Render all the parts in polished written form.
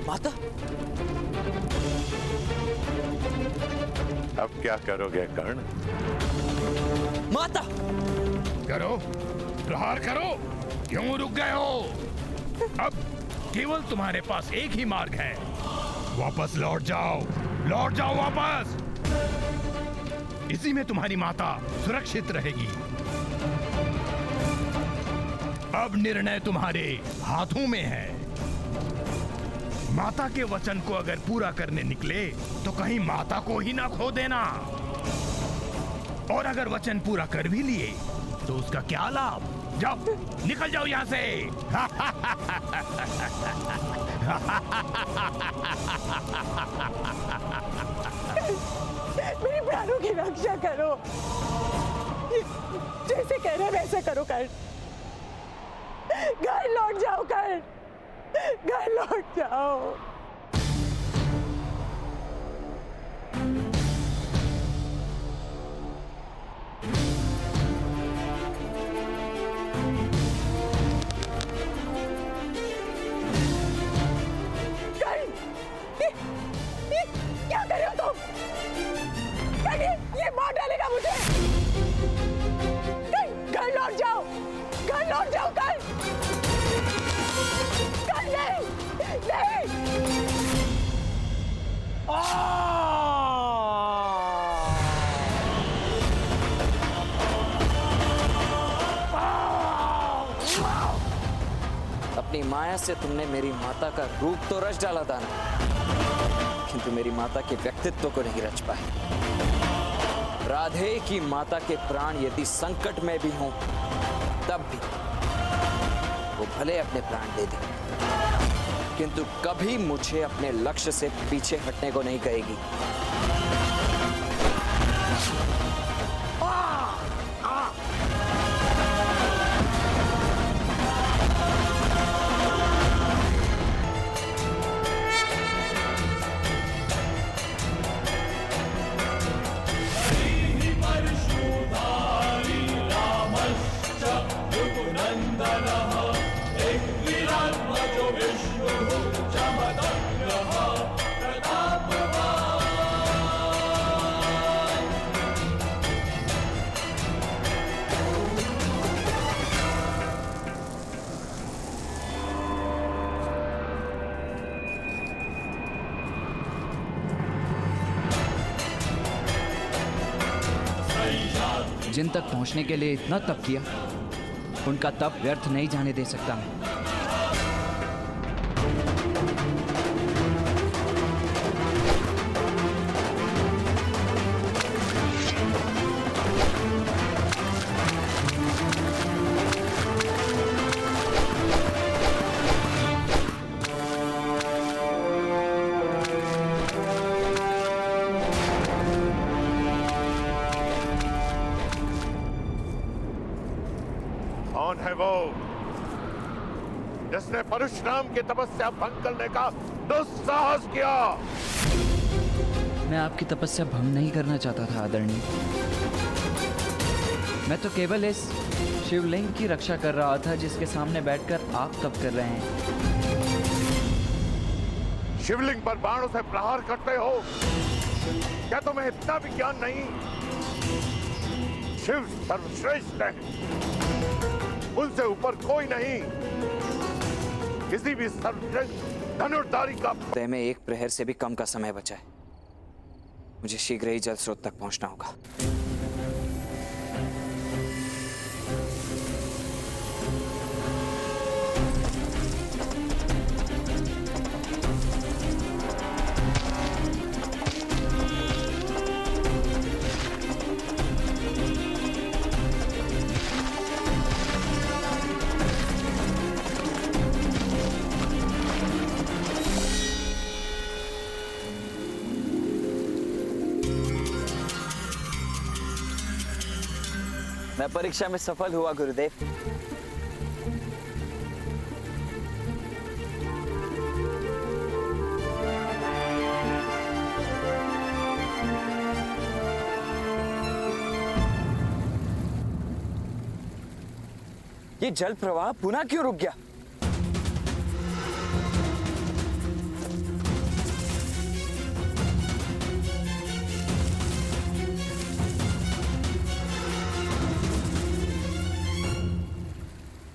माता, अब क्या करोगे कर्ण? माता! करो, प्रहार करो। क्यों रुक गए हो? अब केवल तुम्हारे पास एक ही मार्ग है। वापस लौट जाओ, लौट जाओ वापस। इसी में तुम्हारी माता सुरक्षित रहेगी। अब निर्णय तुम्हारे हाथों में है। माता के वचन को अगर पूरा करने निकले तो कहीं माता को ही ना खो देना, और अगर वचन पूरा कर भी लिए तो उसका क्या लाभ? जाओ, निकल जाओ यहां से। मेरी प्राणों की रक्षा करो। जैसे कह रहे वैसे करो कर्ण। घर लौट जाओ कर्ण, घर लौट जाओ। क्या कर रहे हो तुम? ये मार डालेगा मुझे। घर लौट जाओ, घर लौट जाओ कर। नहीं, नहीं। अपनी माया से तुमने मेरी माता का रूप तो रच डाला था ना, किंतु मेरी माता के व्यक्तित्व को नहीं रच पाए। राधे की माता के प्राण यदि संकट में भी हों तब भी वो भले अपने प्राण दे दे, किंतु कभी मुझे अपने लक्ष्य से पीछे हटने को नहीं कहेगी। जिन तक पहुंचने के लिए इतना तप किया, उनका तप व्यर्थ नहीं जाने दे सकता मैं। कौन है वो जिसने परशुराम की तपस्या भंग करने का दुस्साहस किया? मैं आपकी तपस्या भंग नहीं करना चाहता था आदरणीय। मैं तो केवल इस शिवलिंग की रक्षा कर रहा था जिसके सामने बैठकर आप तप कर रहे हैं। शिवलिंग पर बाणों से प्रहार करते हो? क्या तुम्हें इतना भी ज्ञान नहीं? शिव सर्वश्रेष्ठ है, उनसे ऊपर कोई नहीं। किसी भी सर्वश्रेष्ठ धनुर्धारी का तय में एक प्रहर से भी कम का समय बचा है। मुझे शीघ्र ही जल स्रोत तक पहुंचना होगा। मैं परीक्षा में सफल हुआ गुरुदेव। ये जल प्रवाह पुनः क्यों रुक गया?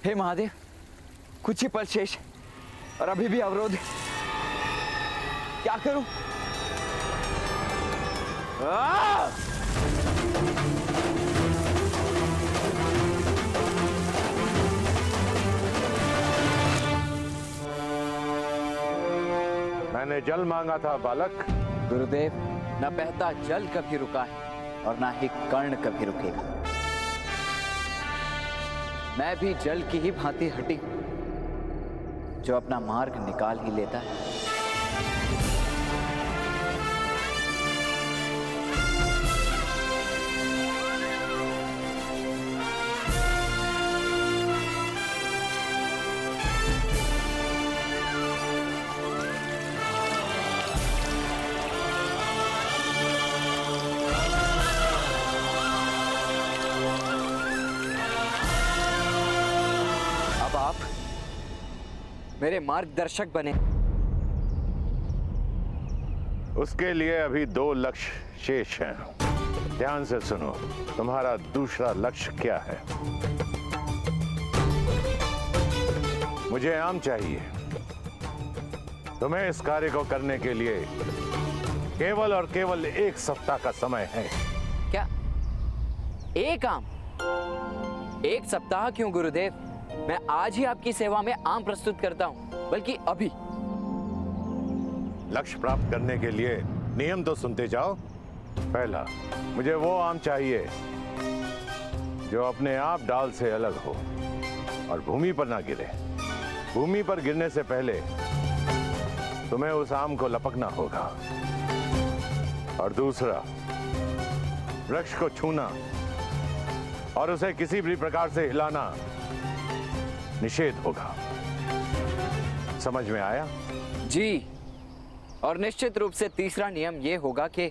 हे महादेव, कुछ ही पल शेष और अभी भी अवरोध। क्या करूं? मैंने जल मांगा था बालक। गुरुदेव, न बहता जल कभी रुका है और ना ही कर्ण कभी रुकेगा। मैं भी जल की ही भांति हटी हूं, जो अपना मार्ग निकाल ही लेता है। अब आप मेरे मार्गदर्शक बने। उसके लिए अभी 2 लक्ष्य शेष हैं। ध्यान से सुनो, तुम्हारा दूसरा लक्ष्य क्या है? मुझे आम चाहिए। तुम्हें इस कार्य को करने के लिए केवल और केवल 1 सप्ताह का समय है। क्या एक आम? 1 सप्ताह क्यों गुरुदेव? मैं आज ही आपकी सेवा में आम प्रस्तुत करता हूं, बल्कि अभी। लक्ष्य प्राप्त करने के लिए नियम तो सुनते जाओ। पहला, मुझे वो आम चाहिए जो अपने आप डाल से अलग हो और भूमि पर ना गिरे। भूमि पर गिरने से पहले तुम्हें उस आम को लपकना होगा। और दूसरा, वृक्ष को छूना और उसे किसी भी प्रकार से हिलाना निषेध होगा। समझ में आया? जी, और निश्चित रूप से तीसरा नियम यह होगा कि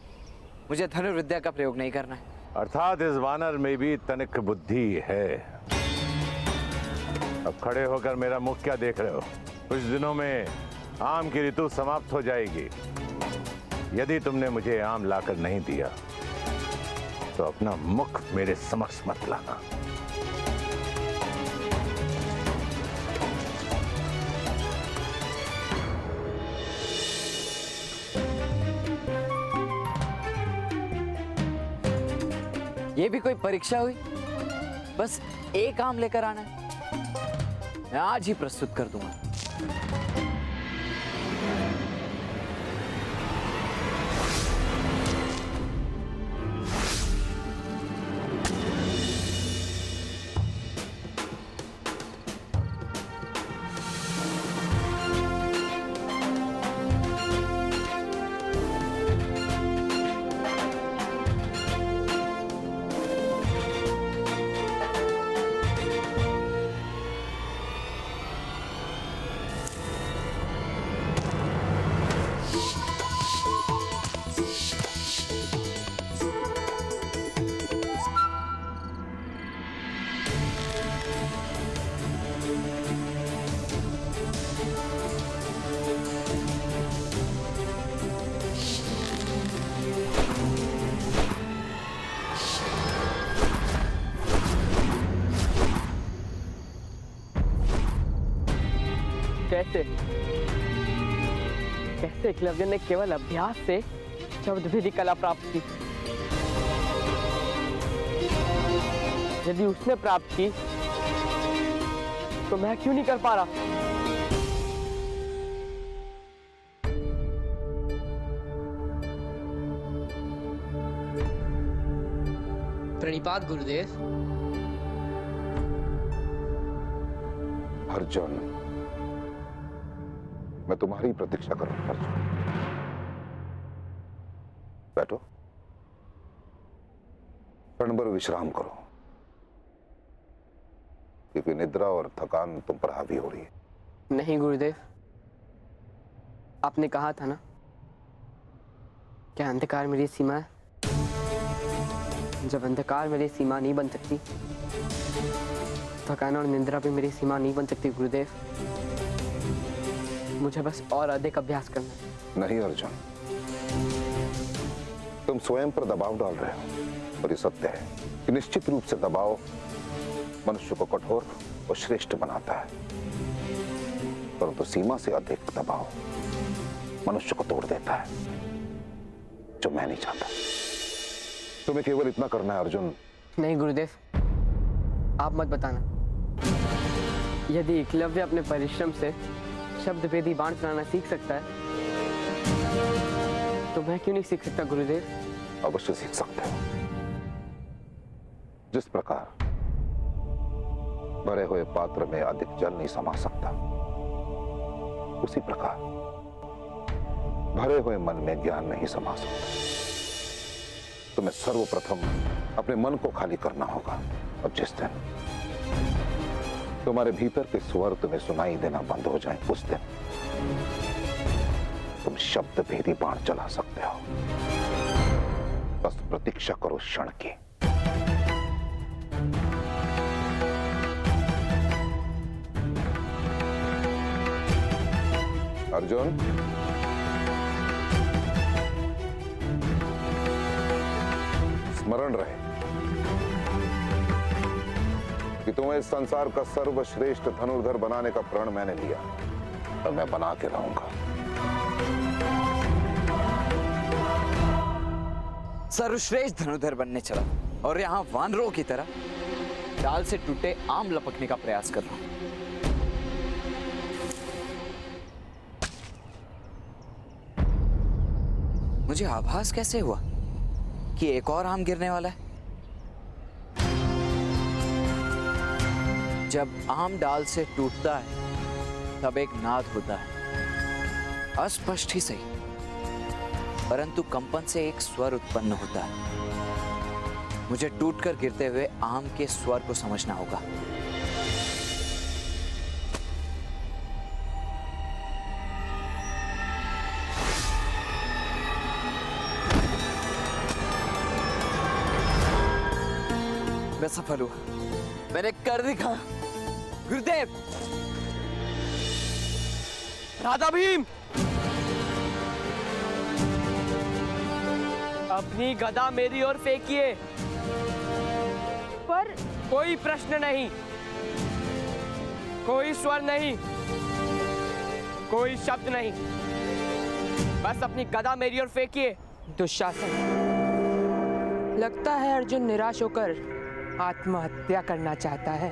मुझे धनुर्विद्या का प्रयोग नहीं करना है। अर्थात इस वानर में भी तनिक बुद्धि है। अब खड़े होकर मेरा मुख क्या देख रहे हो? कुछ दिनों में आम की ऋतु समाप्त हो जाएगी। यदि तुमने मुझे आम लाकर नहीं दिया तो अपना मुख मेरे समक्ष मत लाना। ये भी कोई परीक्षा हुई? बस 1 आम लेकर आना है। मैं आज ही प्रस्तुत कर दूंगा। कैसे एकलव्य ने केवल अभ्यास से शब्द विधि कला प्राप्त की? यदि उसने प्राप्त की तो मैं क्यों नहीं कर पा रहा? प्रणिपात गुरुदेव। अर्जुन, मैं तुम्हारी प्रतीक्षा कर रहा हूं। अर्जुन, बैठो, क्षण भर विश्राम करो, क्योंकि निद्रा और थकान तुम पर हावी हो रही है। नहीं गुरुदेव, आपने कहा था ना, क्या अंधकार मेरी सीमा है? जब अंधकार मेरी सीमा नहीं बन सकती थकान और निंद्रा भी मेरी सीमा नहीं बन सकती गुरुदेव। मुझे बस और अधिक अभ्यास करना है। नहीं अर्जुन, तुम स्वयं पर दबाव डाल रहे हो। और ये सत्य है कि निश्चित रूप से दबाव मनुष्य को कठोर और श्रेष्ठ बनाता है, परंतु सीमा से अधिक दबाव मनुष्य को तोड़ देता है, जो मैं नहीं चाहता। तुम्हें केवल इतना करना है अर्जुन। नहीं गुरुदेव, आप मत बताना। यदि एकलव्य अपने परिश्रम से शब्द भेदी बाण चलाना सीख सकता है, तो मैं क्यों नहीं सीख सकता गुरुदेव? अवश्य सीख सकते हो। जिस प्रकार भरे हुए पात्र में अधिक जल नहीं समा सकता, उसी प्रकार भरे हुए मन में ज्ञान नहीं समा सकता। तुम्हें सर्वप्रथम अपने मन को खाली करना होगा। और जिस दिन तुम्हारे भीतर के स्वर तुम्हें सुनाई देना बंद हो जाए, उस दिन तुम शब्द भेदी बाण चला सकते हो। बस प्रतीक्षा करो क्षण की। अर्जुन, स्मरण रहे कि तुम्हें इस संसार का सर्वश्रेष्ठ धनुर्धर बनाने का प्रण मैंने लिया और मैं बना के रहूंगा। सर्वश्रेष्ठ धनुर्धर बनने चला और यहाँ वानरों की तरह डाल से टूटे आम लपकने का प्रयास कर रहा हूं। मुझे आभास कैसे हुआ कि एक और आम गिरने वाला है? जब आम डाल से टूटता है तब एक नाद होता है, अस्पष्ट ही सही, परंतु कंपन से एक स्वर उत्पन्न होता है। मुझे टूटकर गिरते हुए आम के स्वर को समझना होगा। मैं सफल हुआ, मैंने कर दिखा। गुरुदेव, राधा भीम, अपनी गदा मेरी ओर फेंकिए। पर कोई प्रश्न नहीं, कोई स्वर नहीं, कोई शब्द नहीं, बस अपनी गदा मेरी ओर फेंकिए। दुशासन, लगता है अर्जुन निराश होकर आत्महत्या करना चाहता है।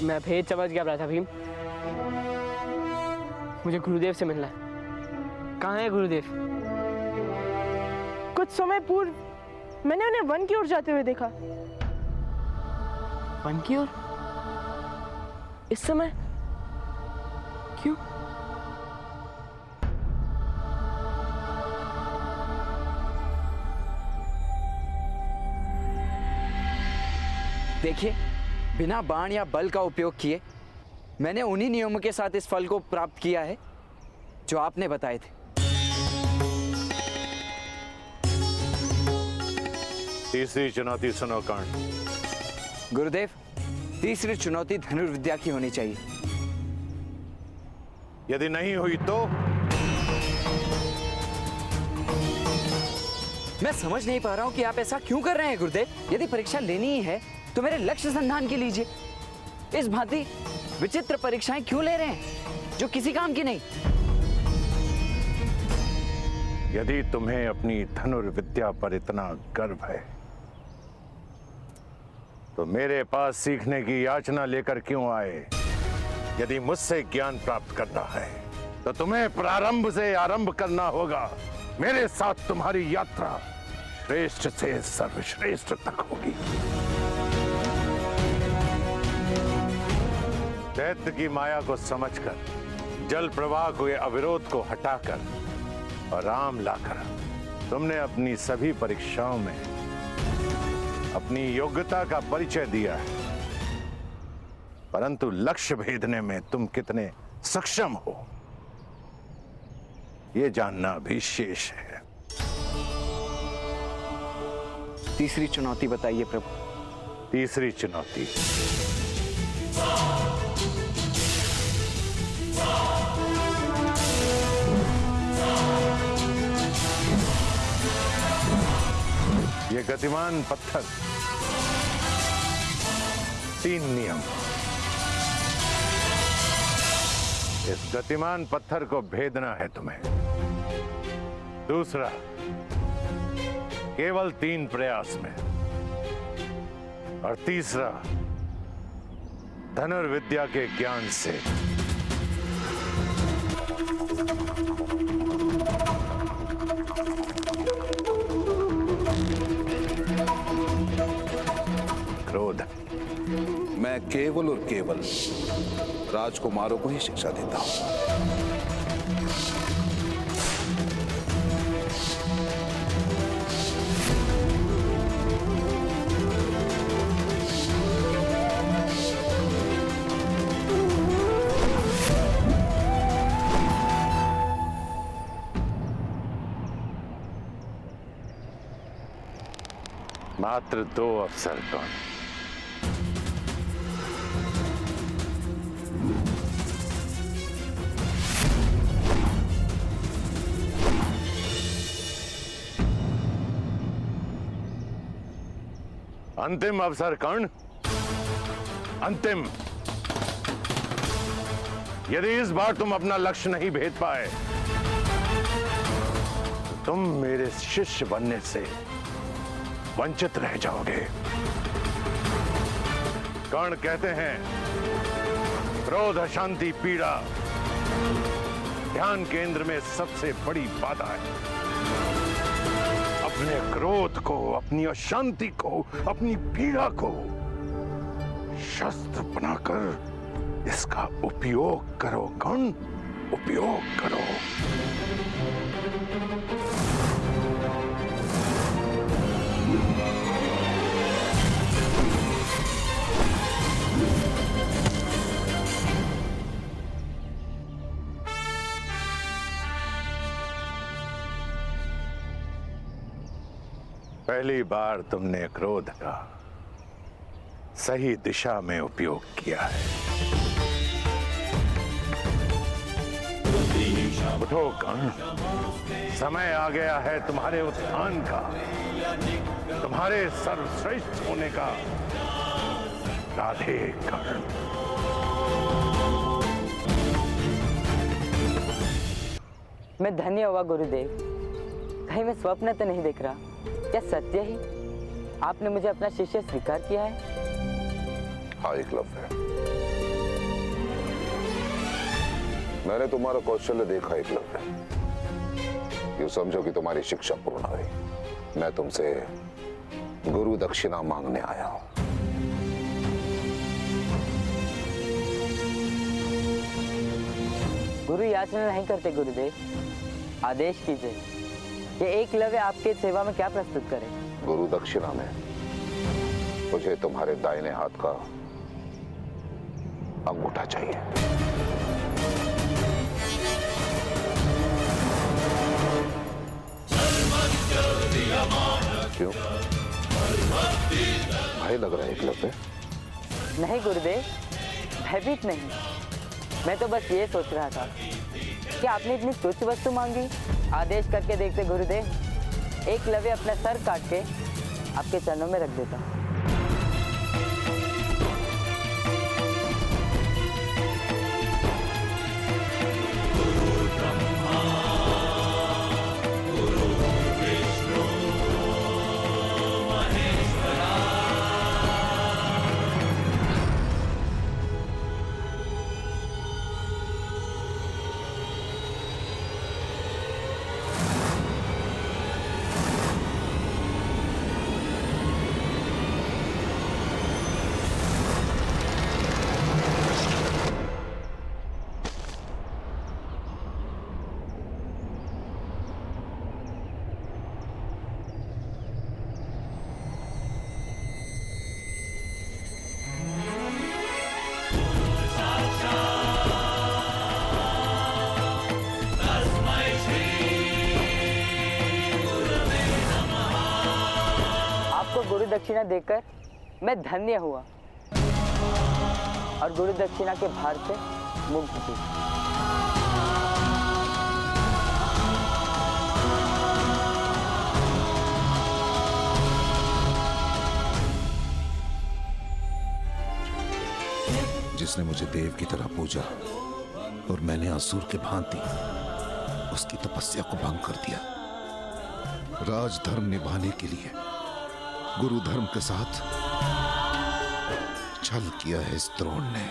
मैं भेद समझ गया राधा भीम। मुझे गुरुदेव से मिलना है। कहाँ है गुरुदेव? कुछ समय पूर्व मैंने उन्हें वन की ओर जाते हुए देखा। वन की ओर? इस समय? क्यों? देखिए, बिना बाण या बल का उपयोग किए मैंने उन्हीं नियमों के साथ इस फल को प्राप्त किया है जो आपने बताए थे। तीसरी चुनौती सुनो कर्ण। गुरुदेव, तीसरी चुनौती धनुर्विद्या की होनी चाहिए। यदि नहीं हुई तो? मैं समझ नहीं पा रहा हूं कि आप ऐसा क्यों कर रहे हैं गुरुदेव। यदि परीक्षा लेनी ही है तो मेरे लक्ष्य संधान की लीजिए। इस भांति विचित्र परीक्षाएं क्यों ले रहे हैं जो किसी काम की नहीं? यदि तुम्हें अपनी धनुर्विद्या पर इतना गर्व है तो मेरे पास सीखने की याचना लेकर क्यों आए? यदि मुझसे ज्ञान प्राप्त करना है तो तुम्हें प्रारंभ से आरंभ करना होगा। मेरे साथ तुम्हारी यात्रा श्रेष्ठ से सर्वश्रेष्ठ तक होगी। दैत्य की माया को समझकर, जल प्रवाह के अविरोध को हटाकर और राम लाकर तुमने अपनी सभी परीक्षाओं में अपनी योग्यता का परिचय दिया है, परंतु लक्ष्य भेदने में तुम कितने सक्षम हो यह जानना भी शेष है। तीसरी चुनौती बताइए प्रभु। तीसरी चुनौती, ये गतिमान पत्थर, 3 नियम। इस गतिमान पत्थर को भेदना है तुम्हें। दूसरा, केवल 3 प्रयास में। और तीसरा, धनुर्विद्या के ज्ञान से। क्रोध। मैं केवल और केवल राजकुमारों को ही शिक्षा देता हूं। मात्र 2 अवसर कौन? अंतिम अवसर कर्ण, अंतिम। यदि इस बार तुम अपना लक्ष्य नहीं भेद पाए तो तुम मेरे शिष्य बनने से वंचित रह जाओगे। कर्ण कहते हैं क्रोध, अशांति, पीड़ा ध्यान केंद्र में सबसे बड़ी बाधा है। अपने क्रोध को, अपनी अशांति को, अपनी पीड़ा को शस्त्र बनाकर इसका उपयोग करो कर्ण, उपयोग करो। पहली बार तुमने क्रोध का सही दिशा में उपयोग किया है। उठो कर्ण, समय आ गया है तुम्हारे उत्थान का, तुम्हारे सर्वश्रेष्ठ होने का। राधे कर्ण। मैं धन्य हुआ गुरुदेव। कहीं मैं स्वप्न तो नहीं देख रहा, क्या सत्य ही आपने मुझे अपना शिष्य स्वीकार किया है? हाँ एकलव्य, मैंने तुम्हारा कौशल्य देखा एकलव्य। यूं समझो कि तुम्हारी शिक्षा पूर्ण हुई। मैं तुमसे गुरु दक्षिणा मांगने आया हूं। गुरु याचना नहीं करते गुरुदेव, आदेश कीजिए। ये एकलव्य आपके सेवा में क्या प्रस्तुत करे? गुरु दक्षिणा में मुझे तुम्हारे दाहिने हाथ का अंगूठा चाहिए। क्यों? भय लग रहा है एकलव्य? नहीं गुरुदेव, भयभीत नहीं। मैं तो बस ये सोच रहा था कि आपने इतनी तुच्छ वस्तु मांगी। आदेश करके देखते गुरुदेव, एकलव्य अपना सर काट के आपके चरणों में रख देता। गुरु दक्षिणा देकर मैं धन्य हुआ और गुरु दक्षिणा के भार से मुक्त थी। जिसने मुझे देव की तरह पूजा और मैंने असुर के भांति उसकी तपस्या को भंग कर दिया। राजधर्म निभाने के लिए गुरु धर्म के साथ छल किया है इस द्रोण ने,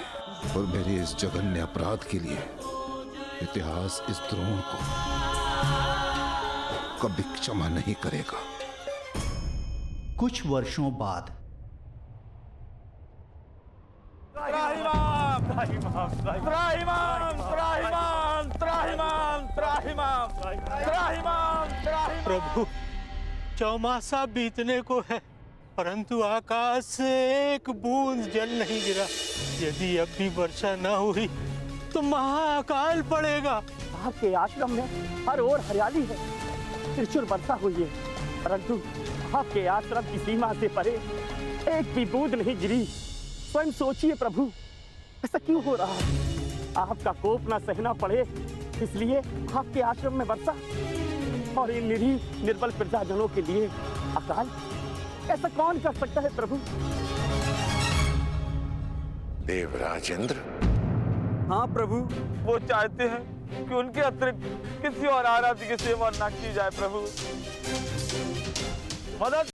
और मेरे इस जघन्य अपराध के लिए इतिहास इस द्रोण को कभी क्षमा नहीं करेगा। कुछ वर्षों बाद प्रभु, चौमासा बीतने को है, परंतु आकाश से एक बूंद जल नहीं गिरा। यदि अब भी वर्षा न हुई तो महाअकाल पड़ेगा। आपके आश्रम में हर ओर हरियाली है, त्रिशूल वर्षा हुई है, परंतु आपके आश्रम की सीमा से परे एक भी बूंद नहीं गिरी। स्वयं सोचिए प्रभु, ऐसा क्यों हो रहा है? आपका कोप न सहना पड़े इसलिए आपके आश्रम में वर्षा, और इन निरीह निर्बल प्रजाजनों के लिए अकाल। ऐसा कौन कर सकता है प्रभु? देवराज इंद्र। हाँ प्रभु, वो चाहते हैं कि उनके अतिरिक्त किसी और आराध्य की सेवा न की जाए प्रभु। मदद